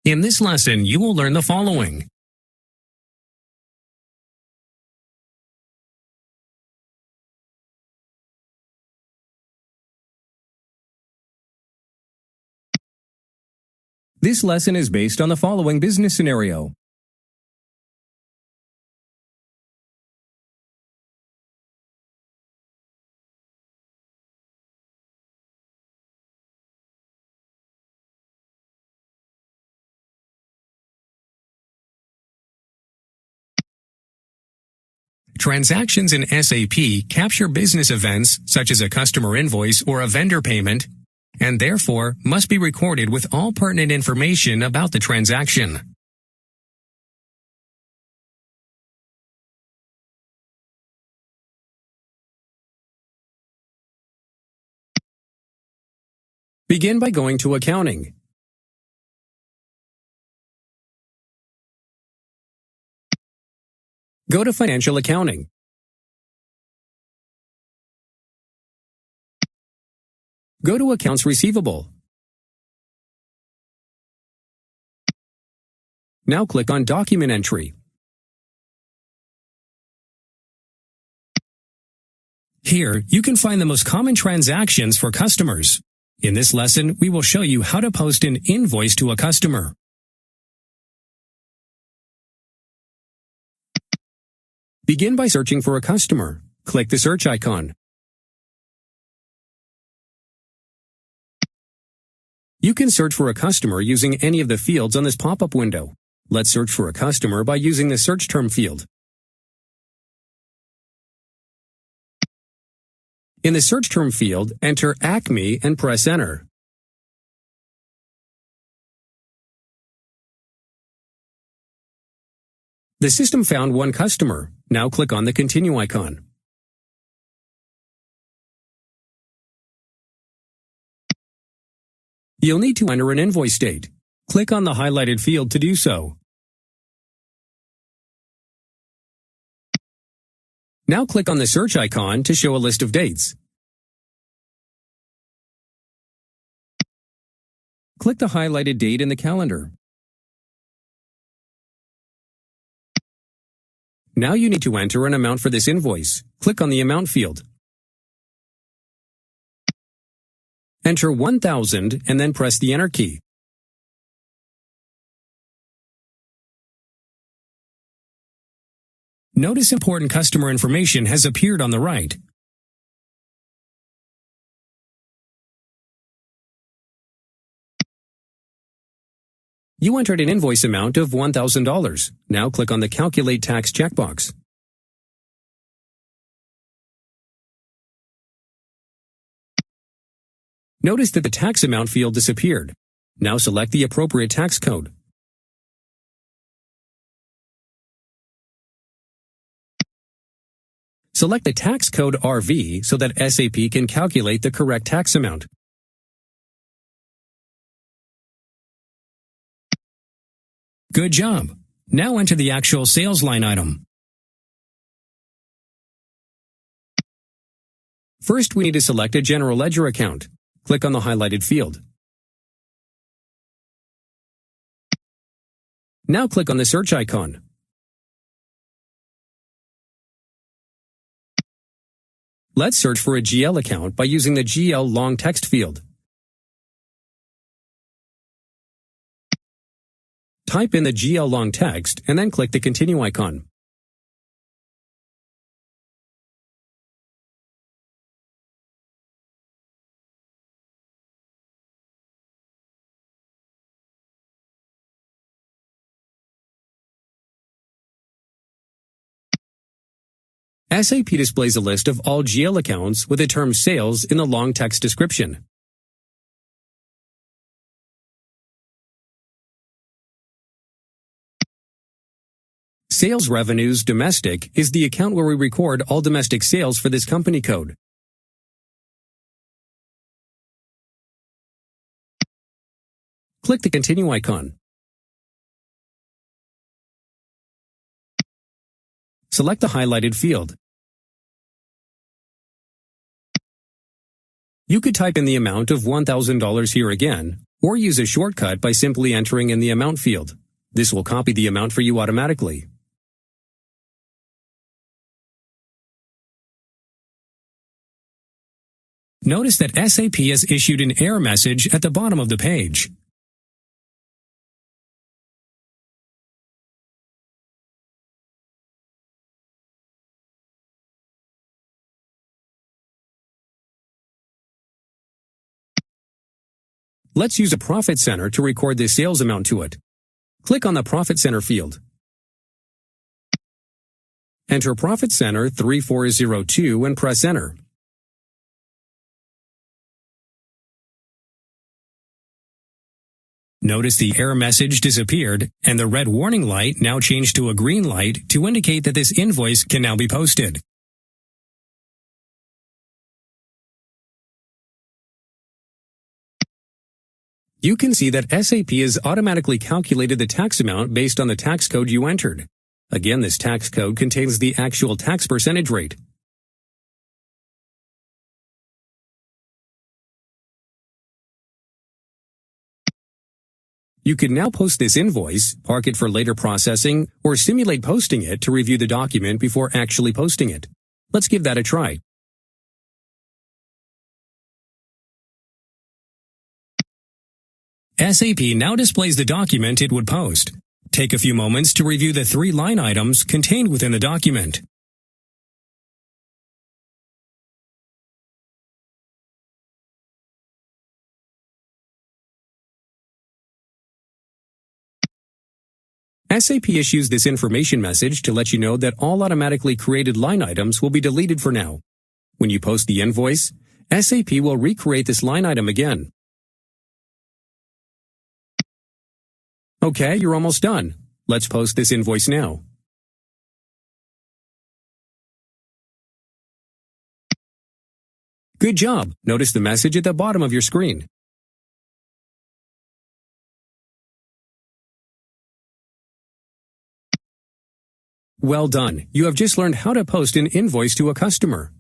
In this lesson, you will learn the following. This lesson is based on the following business scenario. Transactions in SAP capture business events such as a customer invoice or a vendor payment, and therefore must be recorded with all pertinent information about the transaction. Begin by going to Accounting. Go to Financial Accounting. Go to Accounts Receivable. Now click on Document Entry. Here, you can find the most common transactions for customers. In this lesson, we will show you how to post an invoice to a customer. Begin by searching for a customer. Click the search icon. You can search for a customer using any of the fields on this pop-up window. Let's search for a customer by using the search term field. In the search term field, enter Acme and press Enter. The system found one customer. Now click on the Continue icon. You'll need to enter an invoice date. Click on the highlighted field to do so. Now click on the search icon to show a list of dates. Click the highlighted date in the calendar. Now you need to enter an amount for this invoice. Click on the Amount field. Enter 1,000 and then press the Enter key. Notice important customer information has appeared on the right. You entered an invoice amount of $1,000. Now click on the Calculate Tax checkbox. Notice that the tax amount field disappeared. Now select the appropriate tax code. Select the tax code RV so that SAP can calculate the correct tax amount. Good job! Now enter the actual sales line item. First, we need to select a general ledger account. Click on the highlighted field. Now click on the search icon. Let's search for a GL account by using the GL long text field. Type in the GL long text and then click the Continue icon. SAP displays a list of all GL accounts with the term sales in the long text description. Sales Revenues Domestic is the account where we record all domestic sales for this company code. Click the Continue icon. Select the highlighted field. You could type in the amount of $1,000 here again, or use a shortcut by simply entering in the amount field. This will copy the amount for you automatically. Notice that SAP has issued an error message at the bottom of the page. Let's use a profit center to record the sales amount to it. Click on the Profit Center field. Enter Profit Center 3402 and press Enter. Notice the error message disappeared, and the red warning light now changed to a green light to indicate that this invoice can now be posted. You can see that SAP has automatically calculated the tax amount based on the tax code you entered. Again, this tax code contains the actual tax percentage rate. You can now post this invoice, park it for later processing, or simulate posting it to review the document before actually posting it. Let's give that a try. SAP now displays the document it would post. Take a few moments to review the 3 line items contained within the document. SAP issues this information message to let you know that all automatically created line items will be deleted for now. When you post the invoice, SAP will recreate this line item again. Okay, you're almost done. Let's post this invoice now. Good job. Notice the message at the bottom of your screen. Well done. You have just learned how to post an invoice to a customer.